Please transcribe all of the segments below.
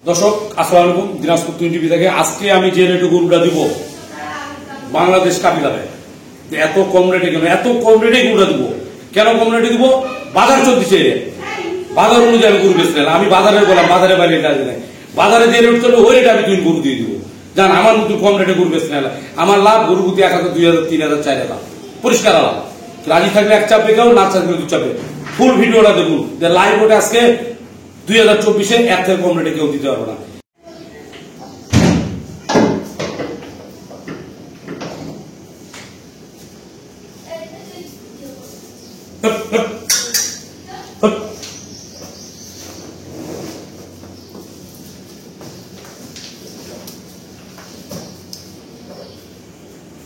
দর্শক আসসালামু আলাইকুম, দিনাজপুর টিভি থেকে আজকে আমি যে রেটে গরুটা দিব বাংলাদেশ কাবিলাবে এত কম রেটে কেন, এত কম রেটে গরুটা দিব কেন, কম রেটে দিব বাজার চলতেছে, বাজার অনুযায়ী আমি গরু বেচতে আমি বাজারে বললাম, বাজারে বাইরে কাজে নাই, বাজারে যে রেট চলবে ওই রেটে আমি তুমি গরু দিয়ে দিব। জান আমার মতো কম রেটে গরু বেচতে না, আমার লাভ গরু প্রতি 1000, 2000, 3000, 4000 পরিষ্কার লাভ। রাজি থাকলে এক চাপে কেউ, না থাকলে দু চাপে। ফুল ভিডিওটা দেখুন, লাইভ ওটা আজকে 2024-এ এর থেকে কম রেটে কেউ দিতে পারবে না।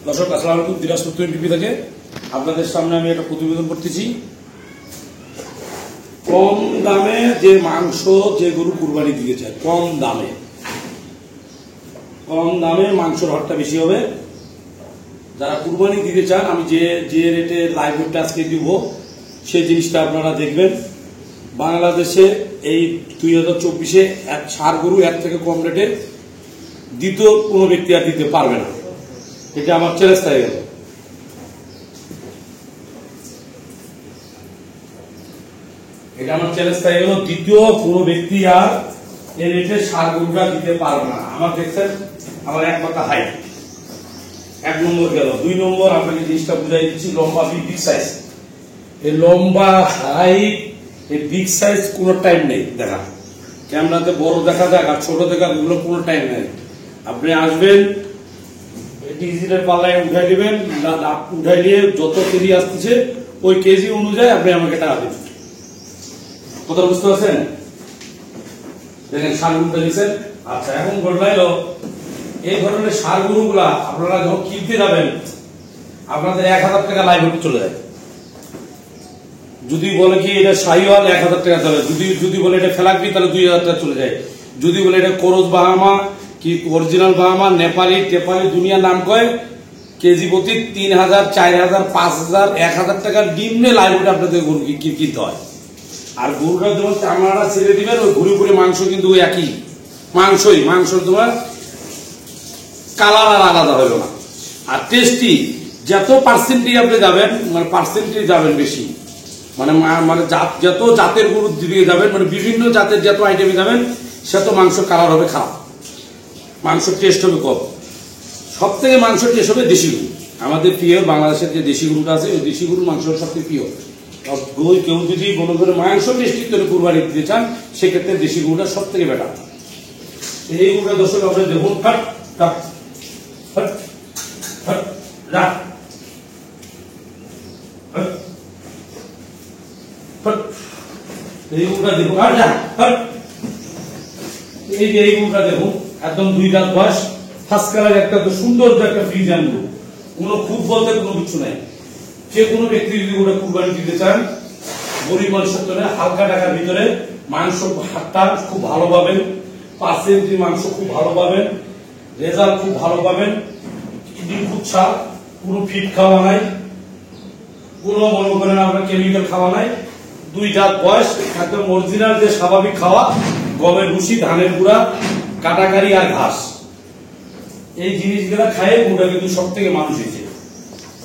দর্শক আসসালামু আলাইকুম, দিনাজপুর টিভি থেকে আপনাদের সামনে আমি একটা প্রতিবেদন করতেছি। কম দামে যে মাংস, যে গরু কুরবানি দিতে চায়, কম দামে মাংসের হারটা বেশি হবে। যারা কুরবানি দিতে চান, আমি যে রেটে লাইভ রেটটা আজকে দিব সেই জিনিসটা আপনারা দেখবেন। বাংলাদেশে এই 2024-এ এক ষাঁড় গরু এর থেকে কম রেটে দ্বিতীয় কোনো ব্যক্তি আর দিতে পারবে না। এটা আমার চ্যালেঞ্জ হয়ে গেল। এটা আমার চ্যালেঞ্জ হয়ে গেল, দ্বিতীয় কোনো ব্যক্তি আর এই রেটে ষাঁড় গরুটা দিতে পারবে না। আমার দেখছেন, আমার এক কথা হাইট, 1 নম্বর গেল। 2 নম্বর আপনাকে জিনিসটা বুঝাই দিচ্ছি, লম্বা বিগ সাইজ। এই লম্বা হাইট, এই বিগ সাইজ কোনো টাইম নেই দেখা। ক্যামেরাতে বড় দেখা যাক আর ছোট দেখা, এগুলো কোনো টাইম নেই। আপনি আসবেন, ডিজিটাল পাল্লায় উঠাই দিবেন, উঠাই দিয়ে যত কেজি আসতেছে ওই কেজি অনুযায়ী আপনি আমাকে টাকা দেবেন। কথা বুঝতে পারছেন? দেখেন ষাঁড় গরুটা দিচ্ছেন। আচ্ছা, এখন ঘটনা এলো, এই ধরনের ষাঁড় গরুগুলা আপনারা যখন কিনতে যাবেন, আপনাদের 1000 টাকা লাইভ চলে যায়। যদি বলে কি এটা শাহিওয়াল, 1000 টাকা চলে। যদি বলে এটা ফেলাকবি, তাহলে 2000 টাকা চলে যায়। যদি বলে এটা করজ বাহামা কি অরিজিনাল বাহামা, নেপালি টেপালি দুনিয়ার নাম কয়, কেজি প্রতি 3000, 4000, 5000, 1000 টাকার ডিমে লাইভ আপনাদের গরু কিনতে হয়। আর গরুটা যখন চামড়াটা ছেড়ে দিবেন, ওই ঘুরে ঘুরে মাংস কিন্তু ওই একই মাংস তোমার কালার আর আলাদা হইল না। আর টেস্টি যত পার্সেন্টেজ আপনি যাবেন, মানে পার্সেন্টেজ যাবেন বেশি, মানে যত জাতের গরুর দিকে যাবেন, মানে বিভিন্ন জাতের যত আইটেমে যাবেন, সেত মাংস কালার হবে খারাপ, মাংস টেস্ট হবে কম। সব থেকে মাংস টেস্ট হবে দেশি গরু। আমাদের প্রিয় বাংলাদেশের যে দেশি গরুটা আছে, ওই দেশি গরুর মাংস সব থেকে প্রিয়। কেউ যদি মনে করে মাংস টেস্টি করে কুরবানি দিতে চান, সেক্ষেত্রে দেশি গরুটা সব থেকে বেটার। এই গরুটা দর্শক আপনার দেখুন, এই গরুটা দেখুন, এই গরুটা দেখুন, একদম 2 দাঁত বয়স, ফার্স্ট কালার, একটা সুন্দর একটা ফ্রিজিয়ান গরু, কোনো খুব বলতে কোনো কিছু নাই। যে কোনো ব্যক্তি যদি ওটা কুরবানি দিতে চান, গরিব মানুষের জন্য হালকা টাকার ভিতরে মাংস হাটটা খুব ভালো পাবেন, পার্সেন্টেজ মাংস খুব ভালো পাবেন, রেজাল্ট খুব ভালো পাবেন, কিডনি খুব ছাড়, কোনো ফিট খাওয়া নাই, কোনো মনে করেন আপনার কেমিক্যাল খাওয়া নাই। 2 দাঁত বয়স, একদম অরিজিনাল যে স্বাভাবিক খাওয়া, গমের ভুসি, ধানের গুঁড়া, কাটাকারি আর ঘাস, এই জিনিসগুলা খায় গরুটা কিন্তু সব থেকে মানুষ হয়েছে।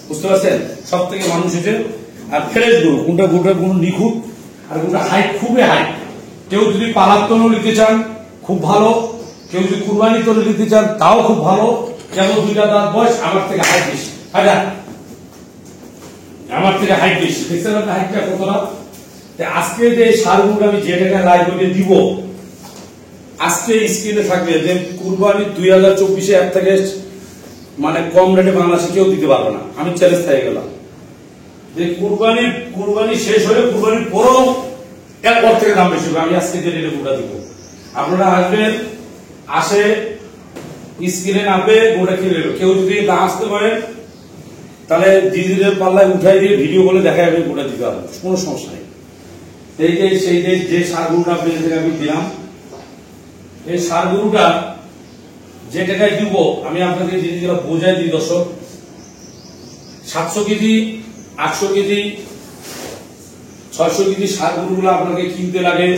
বুঝতে পারছেন? সব থেকে মানুষ হয়েছে। আর ফ্রেশ গরু কোনটা কোনো নিখুঁত, আর কোনটা হাইট, খুবই হাইট। কেউ যদি পালার তনু নিতে চান খুব ভালো, কেউ যদি কুরবানি তনু নিতে চান তাও খুব ভালো। যেমন 2 দাঁত বয়স, আমার থেকে হাইট বেশি, আমার থেকে হাইট বেশি। দেখছেন আপনার হাইটটা কতটা? আজকে যে ষাঁড় গরুটা আমি যে টাকা লাইভ করে দিব, আজকে স্ক্রিনে থাকবে যে কুরবানি 2024-এ এর থেকে মানে কম রেটে বাংলাদেশে কেউ দিতে পারবে না। আমি চ্যালেঞ্জ হয়ে গেলাম যে কুরবানি শেষ হলে, কুরবানির পরও এরপর থেকে দাম বেশি হবে। আমি আজকে যে রেটে গরুটা দিব, আপনারা আসবেন, আসে স্ক্রিনে নামবে, গরুটা কিনে নেবে। কেউ যদি না আসতে পারেন, তাহলে ডিজিটাল পাল্লায় উঠাই দিয়ে ভিডিও বলে দেখা যাবে, গরুটা দিতে পারবেন, কোনো সমস্যা নেই। সেই যে ষাঁড় গরুটা আপনাদের আমি দিলাম, এই ষাঁড় গরুটা যে টাকায় দিব, আমি আপনাদের জিনিসগুলো বোঝাই দিই দর্শক। 700 কেজি, 800 কেজি, 600 কেজি ষাঁড় গরুগুলো আপনাকে কিনতে লাগে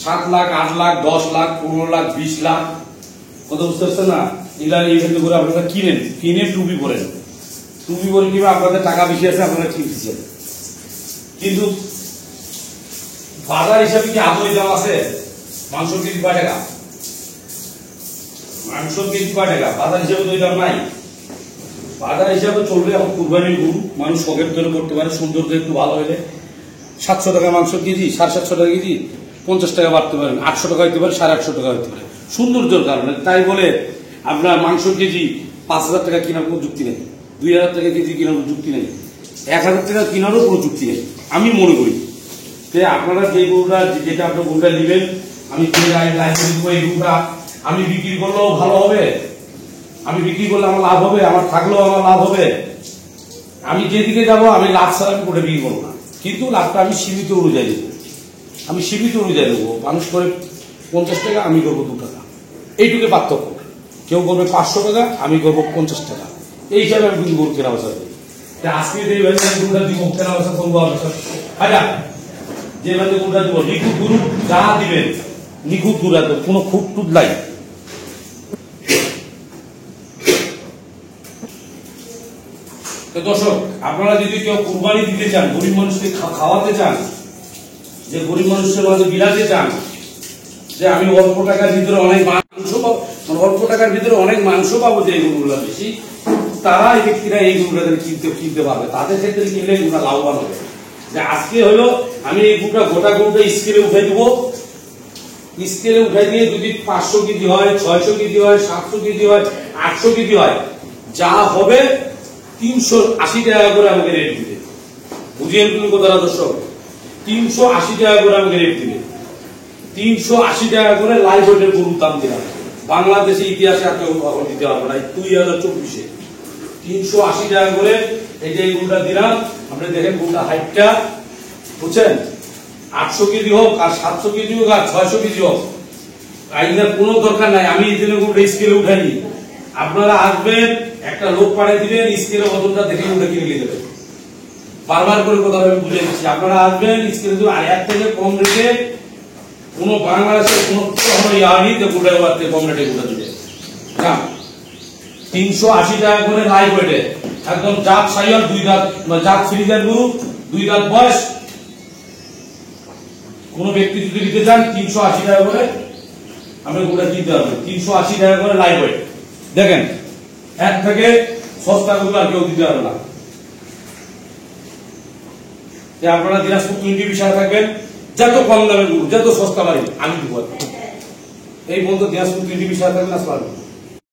7 লাখ, 8 লাখ, 10 লাখ, 15 লাখ, 20 লাখ, কত বুঝতে পারছেন না? এগুলা এইভাবে করে আপনারা কিনে টুপি পরেন, টুপি পরে কিংবা আপনাদের টাকা বেশি আছে আপনারা কিনতেছেন, কিন্তু বাজার হিসাবে কি আদৌ দাম আছে? মাংস কেজি কয় টাকা? মাংস কেজি কয় টাকা? বাজার হিসাবে তো দাম নাই। বাজার হিসাবে চলবে এখন কুরবানির গরু, মানুষ শখের জন্য করতে পারে, সৌন্দর্য একটু ভালো হলে 700 টাকা মাংস কেজি, 750 টাকা কেজি, 50 টাকা বাড়তে পারেন, 800 টাকা হইতে পারে, 850 টাকা হইতে পারে, সৌন্দর্যের কারণে। তাই বলে আপনার মাংস কেজি 5000 টাকা কেনার কোনো যুক্তি নেই, 2000 টাকা কেজি কেনার কোনো যুক্তি নেই, 1000 টাকা কেনারও কোনো যুক্তি নেই আমি মনে করি। আপনারা যে গরুটা, যেটা আপনার গরুটা নেবেন, আমি এই গরুটা আমি বিক্রি করলেও ভালো হবে, আমি বিক্রি করলে আমার লাভ হবে, আমার থাকলেও আমার লাভ হবে। আমি যেদিকে যাবো আমি লাভ ছাড়া আমি করে বিক্রি করবো না, কিন্তু লাভটা আমি সীমিত অনুযায়ী দেবো, আমি সীমিত অনুযায়ী দেবো। মানুষ করে 50 টাকা, আমি করবো 2 টাকা, এইটুকু পার্থক্য। কেউ করবে 500 টাকা, আমি করবো 50 টাকা, এই হিসাবে আমি কিন্তু গরু কেনা বেচা করি। আজকে যে গরুটা দিব কেনা বেচা করবো, আচ্ছা যে গরুটা দিব নিখুঁত গরু, যা দিবেন নিখুঁত গরু, কোনো খুঁত টুট নাই। দর্শক, আপনারা যদি কেউ কুরবানি দিতে চান, গরিব মানুষকে খাওয়াতে চান, যে গরিব মানুষের মাঝে বিলাতে চান, যে আমি অল্প টাকার ভিতরে অনেক মাংস পাবো, অল্প টাকার ভিতরে অনেক মাংস পাবো, যে গরুগুলো বেশি, তারা এই ব্যক্তিরা এই গরুটা কিনতে পারবে, তাদের ক্ষেত্রে কিনলে গরুটা লাভবান হবে। যে আজকে হলো আমি এই গরুটা গোটা গরুটা স্কেলে উঠাই দেবো, স্কেলে উঠাই দিয়ে যদি 500 কেজি হয়, 600 কেজি হয়, 700 কেজি হয়, 800 কেজি হয়, যা হবে 380 টাকা করে আমাকে রেট দিবে। বুঝিয়েন তুমি কথাটা দর্শক, 380 টাকা করে আমাকে রেট দিবে, 380 টাকা করে লাইভ ওয়েটের গরুর দাম দিলাম। বাংলাদেশে ইতিহাসে আর কেউ কখন দিতে পারবে না, 2024-এ 380 টাকা করে এই যে গরুটা দিলাম। আপনি দেখেন গরুটা হাইটটা, বুঝছেন, 800 কেজি হোক আর 700 কেজি হোক আর 600 কেজি হোক, আইনার কোনো দরকার নাই। আমি এই জন্য গরুটা স্কেলে উঠাইনি, আপনারা আসবেন, একটা লোক পাঠিয়ে দিবেন, স্কেলের ওজনটা দেখে ওটা কিনে নিয়ে যাবেন। বারবার করে কথা আমি বুঝে দিচ্ছি, আপনারা আসবেন, স্কেলে আর এক থেকে কম রেটে কোন বাংলাদেশের কোন ইয়ারই গোটা কম রেটে গোটা দিবে না। 380 টাকা করে লাইভ ওয়েটে একদম জাত সাইয়াল, 2 দাঁত জাত ফ্রিজার গরু, 2 দাঁত বয়স। কোন ব্যক্তি যদি নিতে চান 380 টাকা করে আপনি গোটা কিনতে পারবেন, 380 টাকা করে লাইভ ওয়েট। দেখেন এক থেকে সস্তা গরু আর কেউ দিতে পারবে না। আপনারা দিনাজপুর 20 বিষয় থাকবেন, যত কম দামের গরু, যত সস্তা বাড়ি আমি দিব। এই বলতো দিনাজপুর 20 বিষয় থাকবেন না।